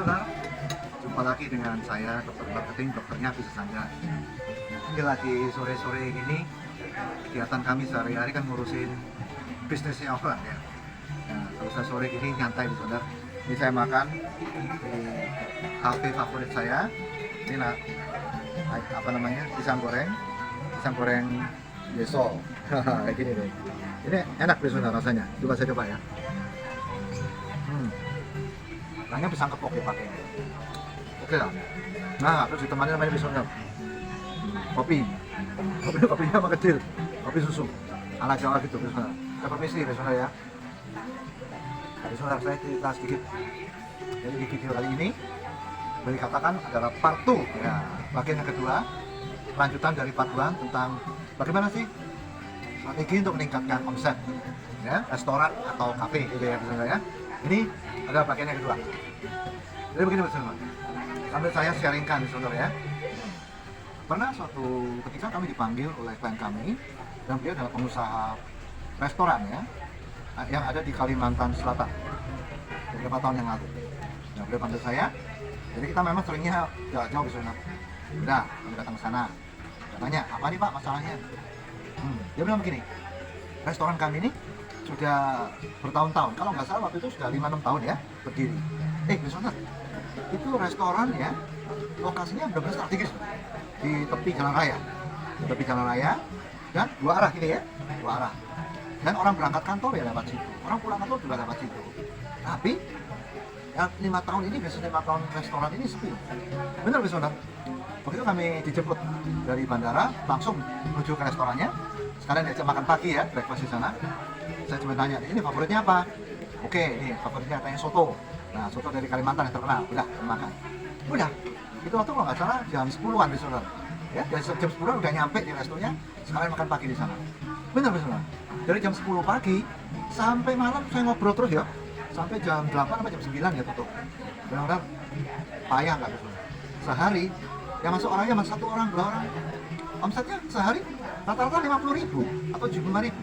Saudara, jumpa lagi dengan saya Dokter Marketing, dokternya bisa saja. Ini lagi sore-sore ini, kegiatan kami sehari-hari kan ngurusin bisnisnya orang ya. Nah, kalau sore gini nyantai nih saudara. Ini saya makan di kafe favorit saya. Ini lah, apa namanya, pisang goreng yeso. Kayak gini deh. Ini enak nih saudara rasanya. Coba saya coba ya. Rasanya pisang kepok ya pakai. Oke lah. Nah, terus ditemani namanya pisang kopinya apa kecil, kopi susu ala Jawa gitu saudara. Saya permisi saudara ya. Jadi saudara, saya cerita sedikit. Jadi di video kali ini boleh dikatakan adalah part 2 ya, bagian yang kedua, lanjutan dari part 1 tentang bagaimana sih strategi untuk meningkatkan omset ya, restoran atau kafe gitu ya saudara ya. Ini adalah bagian yang kedua. Jadi begini saudara, sambil saya sharingkan saudara ya. Pernah suatu ketika kami dipanggil oleh klien kami, dan beliau adalah pengusaha restoran ya, yang ada di Kalimantan Selatan beberapa tahun yang lalu. Nah, beliau panggil saya, jadi kita memang seringnya jauh ke sana. Udah, kami datang ke sana. Tanya, apa nih Pak masalahnya? Dia bilang begini, restoran kami ini sudah bertahun-tahun, kalau nggak salah waktu itu sudah 5-6 tahun ya berdiri. Saudara, itu restoran ya, lokasinya benar-benar strategis di tepi jalan raya, dan dua arah gini ya, dua arah. Dan orang berangkat kantor ya lewat situ, orang pulang kantor juga lewat situ. Tapi ya 5 tahun ini, biasanya 5 tahun restoran ini sepi. Benar saudara. Begitu kami dijemput dari bandara, langsung menuju ke restorannya. Sekarang diajak makan pagi ya, breakfast di sana. Saya cuma tanya, ini favoritnya apa? Oke, ini favoritnya katanya soto. Nah, soto dari Kalimantan yang terkenal. Udah, makan. Udah, itu waktu kalau nggak salah jam 10-an saudara. Ya, dari jam 10-an udah nyampe di restonya, sekalian makan pagi di sana. Benar saudara. Dari jam 10 pagi sampai malam saya ngobrol terus ya. Sampai jam 8 sampai jam 9 ya tutup. Benar-benar payah nggak saudara. Sehari yang masuk orangnya cuma 1 orang, 2 orang. Omsetnya sehari rata-rata 50.000 atau 75.000.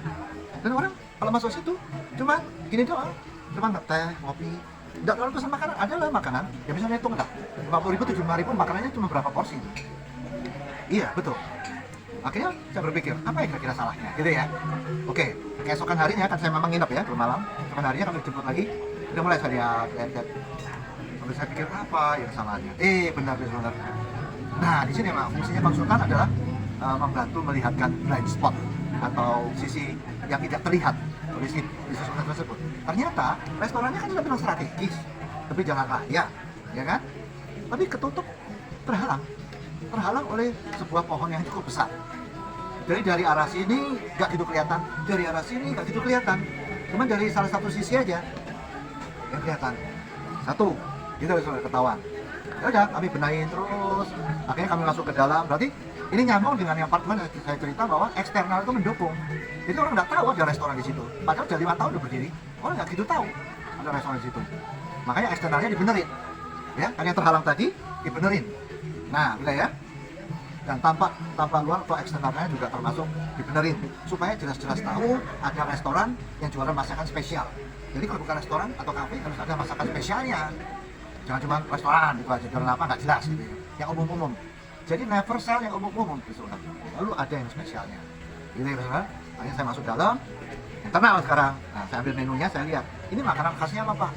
Dan orang kalau masuk situ cuma gini doang, cuma teh, kopi, tidak terlalu pesan makanan. Ada lah makanan, ya bisa hitung lah, 50.000, 75.000 makanannya cuma berapa porsi. Iya betul. Akhirnya saya berpikir, apa yang kira-kira salahnya gitu ya. Oke, keesokan harinya kan saya memang nginep ya ke malam. Keesokan harinya kami dijemput lagi, udah mulai saya lihat. Lalu saya pikir apa yang salahnya. Benar. Nah di sini memang fungsinya konsultan adalah membantu melihatkan blind spot atau sisi yang tidak terlihat oleh si konsultan tersebut. Ternyata restorannya kan sudah bilang strategis, tapi jalan raya, ya kan? Tapi ketutup, terhalang oleh sebuah pohon yang cukup besar. Jadi dari arah sini nggak gitu kelihatan, dari arah sini nggak gitu kelihatan. Cuma dari salah satu sisi aja yang kelihatan. Satu, gitu sudah ketahuan. Ya udah, kami benahin terus. Akhirnya kami masuk ke dalam. Berarti ini nyambung dengan yang part 1 saya cerita bahwa eksternal itu mendukung. Jadi orang nggak tahu ada restoran di situ. Padahal sudah 5 tahun udah berdiri, orang nggak gitu tahu ada restoran di situ. Makanya eksternalnya dibenerin. Ya, kan yang terhalang tadi dibenerin. Nah, udah ya. Dan tampak luar atau eksternalnya juga termasuk dibenerin supaya jelas-jelas tahu ada restoran yang jualan masakan spesial. Jadi kalau bukan restoran atau kafe harus ada masakan spesialnya. Jangan cuma restoran itu aja, jualan apa nggak jelas gitu ya. Yang umum-umum. Jadi never sell yang umum-umum gitu. Lalu ada yang spesialnya. Gitu ya saudara. Akhirnya saya masuk dalam, internal sekarang. Nah, saya ambil menunya, saya lihat. Ini makanan khasnya apa Pak?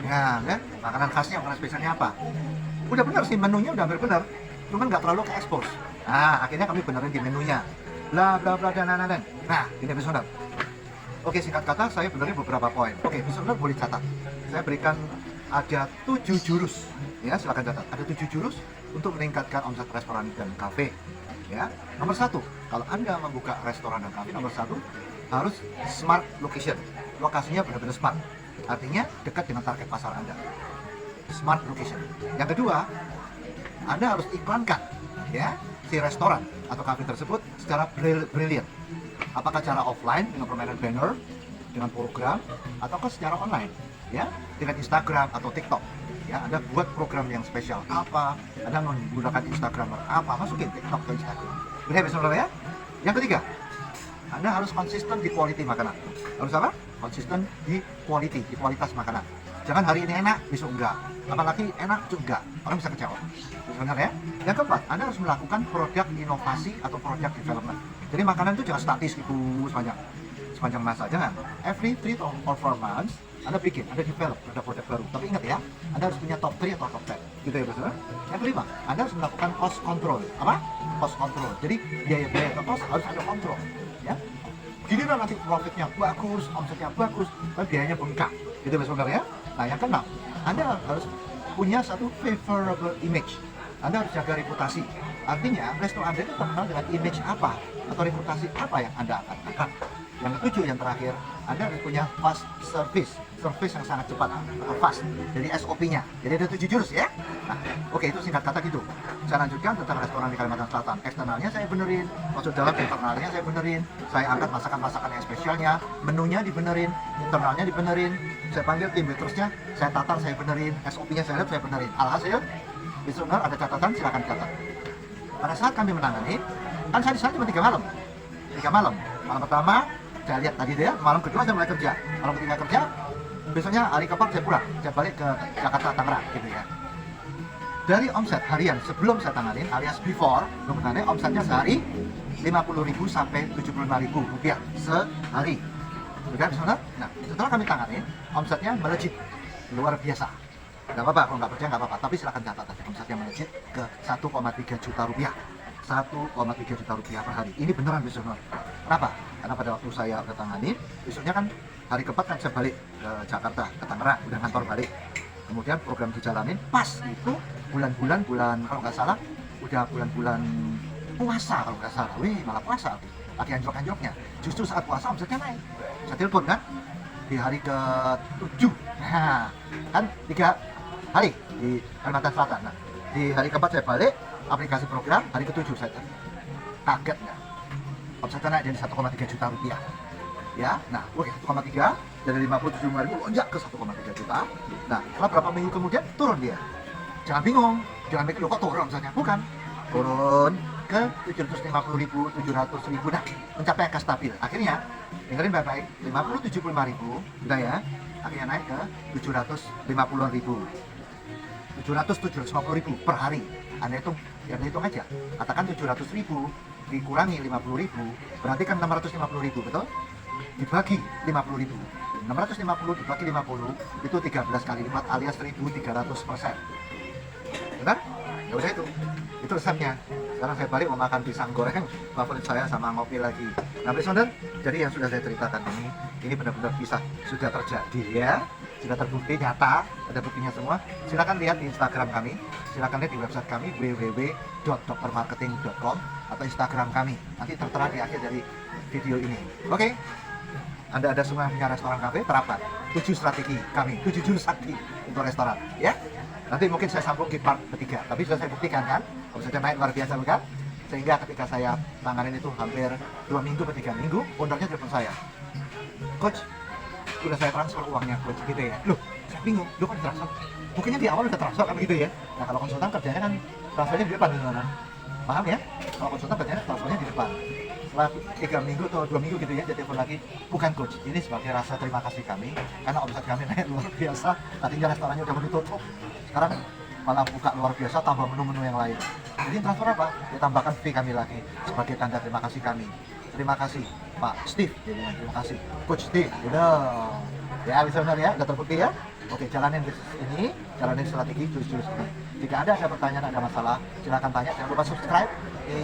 Ya kan, makanan khasnya, makanan spesialnya apa? Udah benar sih menunya, udah hampir benar. Cuman nggak terlalu ke expose. Nah, akhirnya kami benerin di menunya. Bla bla bla dan. Nah, ini saudara. Oke, singkat kata saya benerin beberapa poin. Oke, saudara boleh catat. Saya berikan ada 7 jurus. Ya, silakan catat. Ada 7 jurus untuk meningkatkan omset restoran dan kafe. Ya, nomor 1, kalau Anda membuka restoran dan kafe, nomor 1 harus smart location. Lokasinya benar-benar smart. Artinya dekat dengan target pasar Anda. Smart location. Yang kedua, Anda harus iklankan ya si restoran atau kafe tersebut secara brilliant. Apakah secara offline dengan permainan banner, dengan program, ataukah secara online ya dengan Instagram atau TikTok. Ya, Anda buat program yang spesial apa, Anda menggunakan Instagram apa, masukin TikTok atau Instagram. Benar saudara ya. Yang ketiga, Anda harus konsisten di quality makanan. Harus apa? Konsisten di quality, di kualitas makanan. Jangan hari ini enak, besok enggak. Apalagi enak, besok enggak. Orang bisa kecewa. Benar ya? Yang keempat, Anda harus melakukan produk inovasi atau produk development. Jadi makanan itu jangan statis gitu sepanjang masa. Jangan. Every 3 or 4 months, Anda bikin, Anda develop produk-produk baru. Tapi ingat ya, Anda harus punya top 3 atau top 10. Gitu ya, Saudara. Yang kelima, Anda harus melakukan cost control. Apa? Cost control. Jadi biaya-biaya atau cost harus ada kontrol. Ya. Giliran nanti profitnya bagus, omsetnya bagus, tapi biayanya bengkak. Gitu ya, Saudara ya. Nah, yang keenam, Anda harus punya satu favorable image. Anda harus jaga reputasi. Artinya, resto Anda itu terkenal dengan image apa atau reputasi apa yang Anda akan angkat. Yang ketujuh, yang terakhir, Anda harus punya fast service yang sangat cepat atau fast. Jadi SOP-nya. Jadi ada 7 jurus ya. Nah, oke, itu singkat kata gitu. Saya lanjutkan tentang restoran di Kalimantan Selatan. Eksternalnya saya benerin, masuk dalam internalnya saya benerin. Saya angkat masakan-masakan yang spesialnya, menunya dibenerin, internalnya dibenerin. Saya panggil tim waitersnya, saya tatar, saya benerin, SOP-nya saya lihat, saya benerin. Alhasil, listener ada catatan, silakan catat. Pada saat kami menangani, kan saya di sana cuma 3 malam. 3 malam. Malam pertama, saya lihat tadi dia, malam kedua saya mulai kerja. Malam ketiga kerja, besoknya hari keempat saya pulang. Saya balik ke Jakarta, Tangerang gitu ya. Dari omset harian sebelum saya tanganin, alias before, belum tanganin, omsetnya sehari 50.000 sampai 75.000 rupiah sehari. Bukan, listener? Nah, setelah kami tanganin, omsetnya melejit luar biasa. Gak apa-apa, kalau nggak percaya nggak apa-apa, tapi silahkan catat aja omsetnya melejit ke 1,3 juta rupiah. 1,3 juta rupiah per hari. Ini beneran listener. Kenapa? Karena pada waktu saya udah tangani, besoknya kan hari keempat kan saya balik ke Jakarta, ke Tangerang, udah kantor balik. Kemudian program dijalanin, pas itu bulan kalau nggak salah, udah bulan-bulan puasa kalau nggak salah. Wih, malah puasa, lagi anjlok-anjloknya. Justru saat puasa omsetnya naik. Saya telepon kan, di hari ke-7, nah, kan 3 hari di Kalimantan Selatan. Nah, di hari keempat saya balik, aplikasi program, hari ke-7 saya kaget nggak? Omsetnya naik dari 1,3 juta rupiah. Ya, nah, oke, 1,3 dari 57.000 lonjak ke 1,3 juta. Nah, setelah berapa minggu kemudian turun dia. Jangan bingung, jangan mikir kok turun misalnya, bukan. Turun ke 750.000, 700.000, nah, mencapai angka stabil. Akhirnya, dengerin baik-baik, 75.000, udah ya, akhirnya naik ke 750.000. 750.000 per hari. Anda hitung aja. Katakan 700.000 dikurangi 50.000, berarti kan 650.000, betul? Dibagi 50.000. 650 dibagi 50 itu 13 kali lipat alias 1.300%. Benar? Ya udah itu resepnya. Sekarang saya balik mau makan pisang goreng favorit saya sama ngopi lagi. Nah, listener, jadi yang sudah saya ceritakan ini benar-benar kisah sudah terjadi ya. Sudah terbukti nyata, ada buktinya semua. Silakan lihat di Instagram kami, silakan lihat di website kami www.doktermarketing.com atau Instagram kami. Nanti tertera di akhir dari video ini. Oke. Anda ada semua yang punya restoran kafe, terapkan 7 strategi kami, 7 jurus sakti untuk restoran, ya. Nanti mungkin saya sambung di part ketiga, tapi sudah saya buktikan kan, omsetnya naik luar biasa bukan? Sehingga ketika saya tanganin itu hampir 2 minggu atau 3 minggu, ownernya telepon saya, Coach, udah saya transfer uangnya Coach, gitu ya. Loh, saya bingung, loh kan transfer? Mungkinnya di awal udah transfer kan gitu ya. Nah, kalau konsultan kerjanya kan transfernya di depan, paham ya? Kalau konsultan kerjanya transfernya di depan. Setelah 3 minggu atau 2 minggu gitu ya, dia telepon lagi, bukan Coach, ini sebagai rasa terima kasih kami karena omset kami naik luar biasa. Tadinya restorannya udah mau ditutup, sekarang malah buka luar biasa, tambah menu-menu yang lain. Jadi transfer apa? Ditambahkan fee kami lagi sebagai tanda terima kasih kami. Terima kasih Pak Steve, jadi terima kasih Coach Steve. Udah ya, bisa benar ya, udah terbukti ya. Oke, jalanin bisnis ini, jalanin strategi jurus-jurus ini. Jika ada pertanyaan, ada masalah, silakan tanya. Jangan lupa subscribe di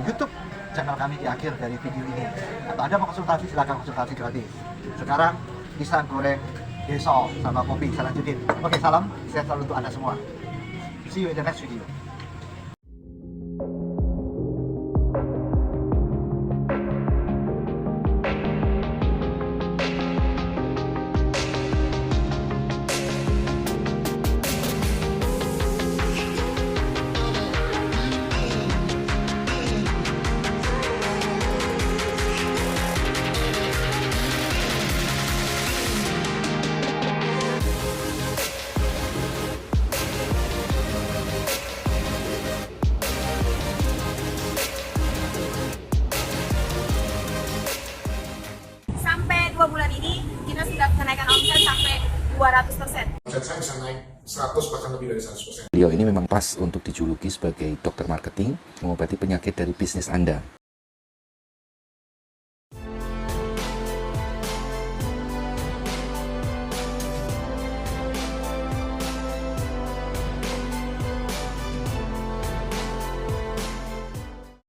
YouTube channel kami di akhir dari video ini. Atau ada mau konsultasi, silakan konsultasi gratis. Sekarang pisang goreng deso sama kopi saya lanjutin. Oke, salam sehat selalu untuk Anda semua. See you in the next video. bahkan lebih dari 100%. Beliau ini memang pas untuk dijuluki sebagai dokter marketing, mengobati penyakit dari bisnis Anda.